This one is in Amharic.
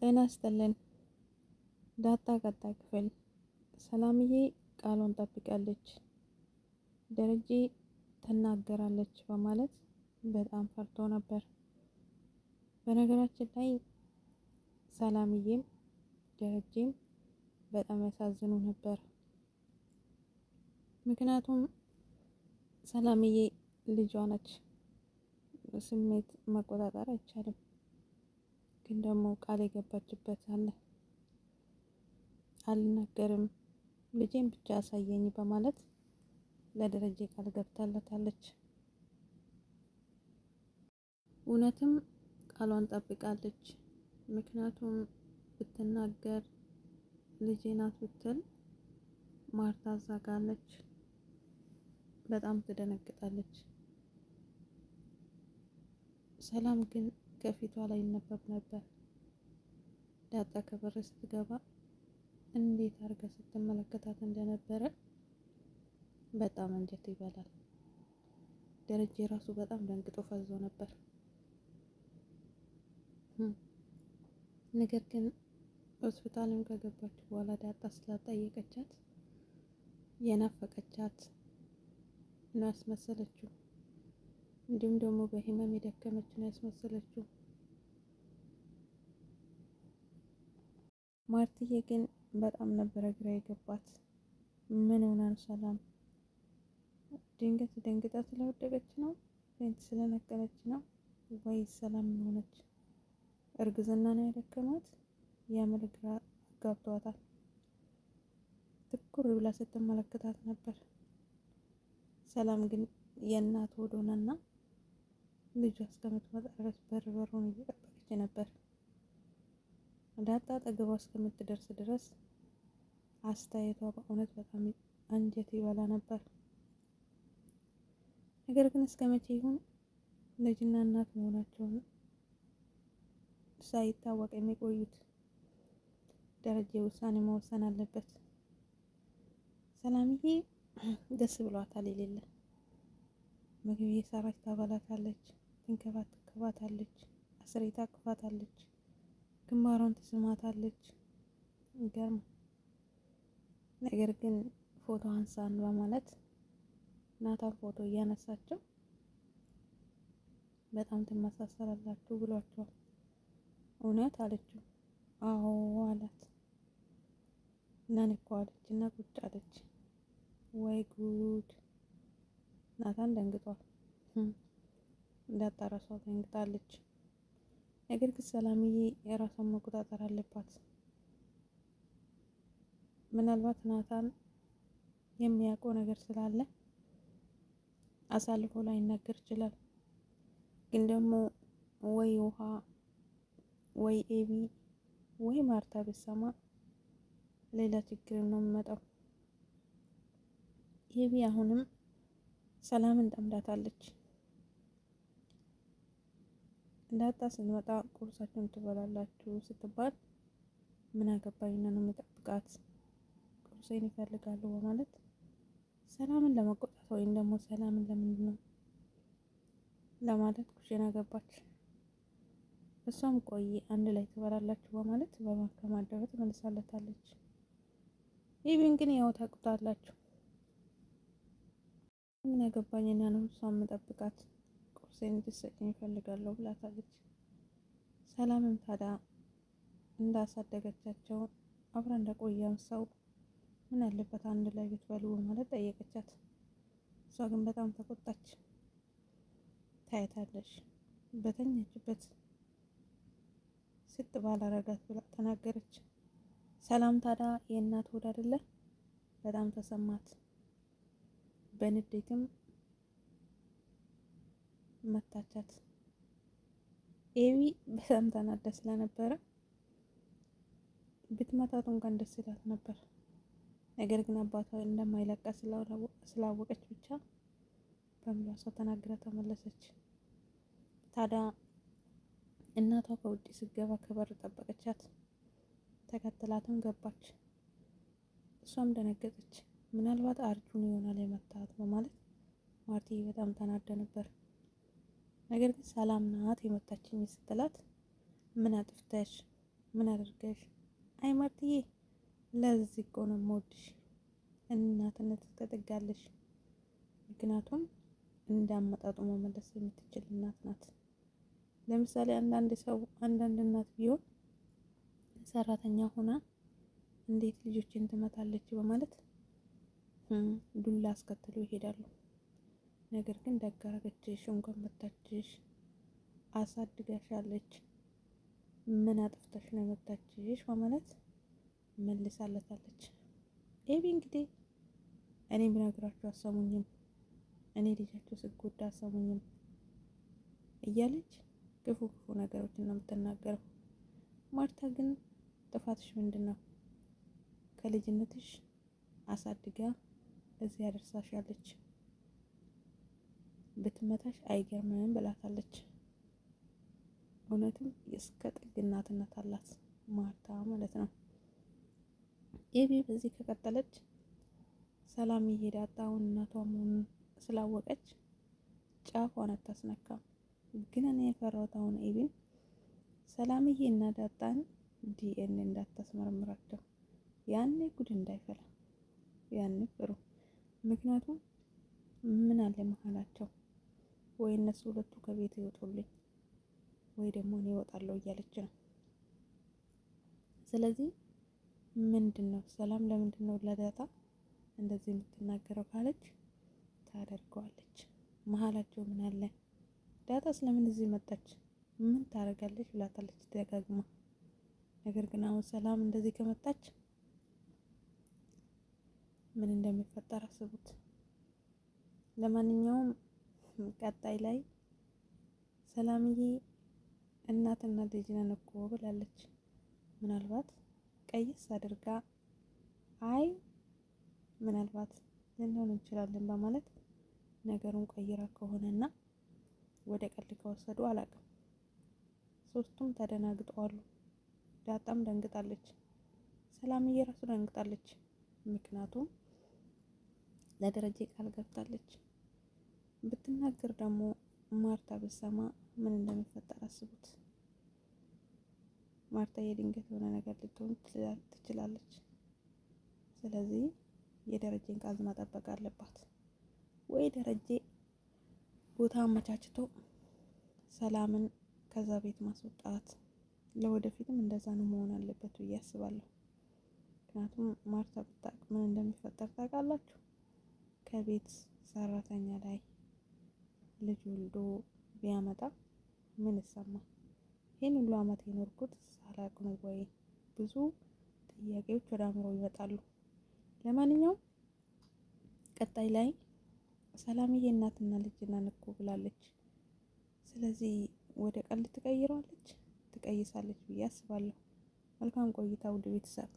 ጤና ይስጥልን። ዳጣ ቀጣይ ክፍል። ሰላምዬ ቃሏን ጠብቃለች፣ ደረጀ ትናገራለች በማለት በጣም ፈርቶ ነበር። በነገራችን ላይ ሰላምዬም ደረጀም በጣም ያሳዝኑ ነበር። ምክንያቱም ሰላምዬ ልጇ ነች፣ ስሜት መቆጣጠር አይቻልም። ግን ደግሞ ቃል የገባችበት አለ። አልናገርም ልጄን ብቻ አሳየኝ በማለት ለደረጀ ቃል ገብታለታለች። እውነትም ቃሏን ጠብቃለች። ምክንያቱም ብትናገር ልጄ ናት ብትል ማርታ አዛጋለች፣ በጣም ትደነግጣለች። ሰላም ግን ከፊቷ ላይ ይነበብ ነበር። ዳጣ ከበር ስትገባ እንዴት አርጋ ስትመለከታት እንደነበረ በጣም አንጀት ይበላል። ደረጀ ራሱ በጣም ደንግጦ ፈዞ ነበር። ነገር ግን ሆስፒታልም ከገባች በኋላ ዳጣ ስላጠየቀቻት የናፈቀቻት ነው ያስመሰለችው። እንዲሁም ደግሞ በህመም የደከመች ነው ያስመሰለችው። ማርትዬ ግን በጣም ነበረ ግራ የገባት። ምን ሆና ነው ሰላም? ድንገት ደንግጣ ስለወደቀች ነው? ፌንት ስለነቀለች ነው ወይስ ሰላም ምን ሆነች? እርግዝና ነው ያደከማት? የምር ግራ ገብቷታል። ትኩር ብላ ስትመለከታት ነበር። ሰላም ግን የእናት ሆድ ሆናና ልጇ እስከምትመጣ ድረስ በሩን እየጠበቀች ነበር። ዳጣ አጠገቧ እስከምትደርስ ድረስ አስተያየቷ በእውነት በጣም አንጀት ይበላ ነበር። ነገር ግን እስከ መቼ ይሁን ልጅና እናት መሆናቸውን ሳይታወቅ የሚቆዩት? ደረጀ ውሳኔ መወሰን አለበት። ሰላምዬ ደስ ብሏታል የሌለ። ምግብ እየሰራች ታበላታለች፣ ትንከባከባታለች፣ አስሬ ታቅፋታለች፣ ግንባሯን ትስማታለች። ይገርም። ነገር ግን ፎቶ አንሳን በማለት ናታን ፎቶ እያነሳቸው በጣም ትመሳሰላላችሁ ብሏቸዋል። እውነት አለችው። አዎ አላት። እናን እኮ አለች እና ቁጭ አለች። ወይ ጉድ! ናታን ደንግጧል። እንዳጣራሷ ደንግጣለች። ነገር ግን ሰላምዬ የራሷን መቆጣጠር አለባት። ምናልባት ናታን የሚያውቀው ነገር ስላለ አሳልፎ ላይናገር ይችላል። ግን ደግሞ ወይ ውሃ ወይ ኤቢ ወይ ማርታ ብትሰማ ሌላ ችግር ነው የሚመጣው። ኤቢ አሁንም ሰላምን ጠምዳታለች። ዳጣ ስትመጣ ቁርሳችሁን ትበላላችሁ ስትባል ምን አገባኝና ነው የምጠብቃት፣ ቁርሴን ይፈልጋሉ በማለት ሰላምን ለመቆጣት ወይም ደግሞ ሰላምን ለምንድን ነው ለማለት ኩሽና ገባች። እሷም ቆይ አንድ ላይ ትበላላችሁ በማለት በማከም አደበት መልሳለታለች። ኢቪን ግን ያው ታውቁታላችሁ፣ ምን አገባኝና ነው እሷን የምጠብቃት፣ ቁርሴን እንድትሰጪኝ ይፈልጋለሁ ብላታለች። ሰላምም ታዲያ እንዳሳደገቻቸው አብራ እንደቆየም ሰው ምን አለበት አንድ ላይ ብትበሉ በማለት ጠየቀቻት። እሷ ግን በጣም ተቆጣች። ታይታለሽ በተኛችበት ስጥ ባላረጋት ብላ ተናገረች። ሰላም ታዲያ የእናት ሆድ አይደለ? በጣም ተሰማት። በንዴትም መታቻት። ኤቢ በጣም ተናዳ ስለነበረ ብትመታት እንኳን ደስ ይላት ነበር። ነገር ግን አባቷ እንደማይለቃ ስላወቀች ብቻ በምላሷ ተናግራ ተመለሰች። ታዲያ እናቷ ከውጭ ስትገባ ከበር ጠበቀቻት። ተከትላትም ገባች። እሷም ደነገጠች። ምናልባት አርጁን ይሆናል የመታት በማለት ማርትዬ በጣም ተናዳ ነበር። ነገር ግን ሰላም ናት የመታችኝ ስትላት ምን አጥፍተሽ ምን አድርገሽ? አይ ማርትዬ ለዚህ እኮ ነው የምወድሽ፣ እናትነት ትጠጋለሽ። ምክንያቱም እንዳመጣጡ መመለስ የምትችል እናት ናት። ለምሳሌ አንዳንድ እናት ቢሆን ሰራተኛ ሆና እንዴት ልጆችን ትመታለች በማለት ዱላ አስከትሎ ይሄዳሉ። ነገር ግን ደግ አደረገችሽ፣ እንኳን መታችሽ፣ አሳድጋሻለች፣ ምን አጥፍተሽ ነው የመታችሽ በማለት መልሳለታለች። ኤቢ እንግዲህ እኔ ብነግራችሁ አሰሙኝም፣ እኔ ልጃችሁ ስጎዳ አሰሙኝም እያለች ክፉ ነገሮችን ነው የምትናገረው። ማርታ ግን ጥፋትሽ ምንድን ነው? ከልጅነትሽ አሳድጋ እዚህ ያደርሳሻለች፣ ብትመታሽ አይገርምም ብላታለች። እውነትም እስከ ጥግ እናትነት አላት ማርታ ማለት ነው። ኤቢ በዚህ ከቀጠለች ሰላምዬ ዳጣውን እናቷ መሆኑን ስላወቀች ጫፏን አታስነካም። ግን እኔ የፈራሁት አሁን ኤቢን ሰላምዬ እና ዳጣን ዲኤንኤ እንዳታስመረምራቸው፣ ያኔ ጉድ እንዳይፈላ፣ ያኔ ፍሩ። ምክንያቱም ምን አለ መሀላቸው፣ ወይ እነሱ ሁለቱ ከቤት ይወጡልኝ ወይ ደግሞ እኔ እወጣለሁ እያለች ነው። ስለዚህ ምንድን ነው ሰላም ለምንድን ነው ለዳጣ እንደዚህ የምትናገረው ካለች ታደርገዋለች። መሀላቸው ምን አለ? ዳጣ ስለምን እዚህ መጣች? ምን ታደርጋለች ብላታለች ደጋግማ። ነገር ግን አሁን ሰላም እንደዚህ ከመጣች ምን እንደሚፈጠር አስቡት። ለማንኛውም ቀጣይ ላይ ሰላምዬ እናትና ልጅ ነን እኮ ብላለች። ምናልባት ቀይስ አድርጋ አይ ምናልባት ልንሆን እንችላለን በማለት ነገሩን ቀይራ ከሆነና ወደ ቀልድ ከወሰዱ አላውቅም። ሶስቱም ተደናግጠዋል። ዳጣም ደንግጣለች፣ ሰላምዬ ራሱ ደንግጣለች። ምክንያቱም ለደረጀ ቃል ገብታለች። ብትናገር ደግሞ ማርታ ብትሰማ ምን እንደሚፈጠር አስቡት። ማርታ የድንገት የሆነ ነገር ልትሆን ትችላለች። ስለዚህ የደረጀን ቃል መጠበቅ አለባት። ወይ ደረጀ ቦታ አመቻችቶ ሰላምን ከዛ ቤት ማስወጣት፣ ለወደፊትም እንደዛ ነው መሆን አለበት ብዬ አስባለሁ። ምክንያቱም ማርታ ብታውቅ ምን እንደሚፈጠር ታውቃላችሁ? ከቤት ሰራተኛ ላይ ልጅ ወልዶ ቢያመጣ ምን ይሰማል? ይህን ሁሉ አመት የኖርኩት ሳላውቅ ነው ወይ? ብዙ ጥያቄዎች ወደ አእምሮ ይመጣሉ። ለማንኛውም ቀጣይ ላይ ሰላምዬ እናትና ልጅ ነን እኮ ብላለች። ስለዚህ ወደ ቀልድ ትቀይረዋለች፣ ትቀይሳለች ብዬ አስባለሁ። መልካም ቆይታ ውድ ቤተሰብ።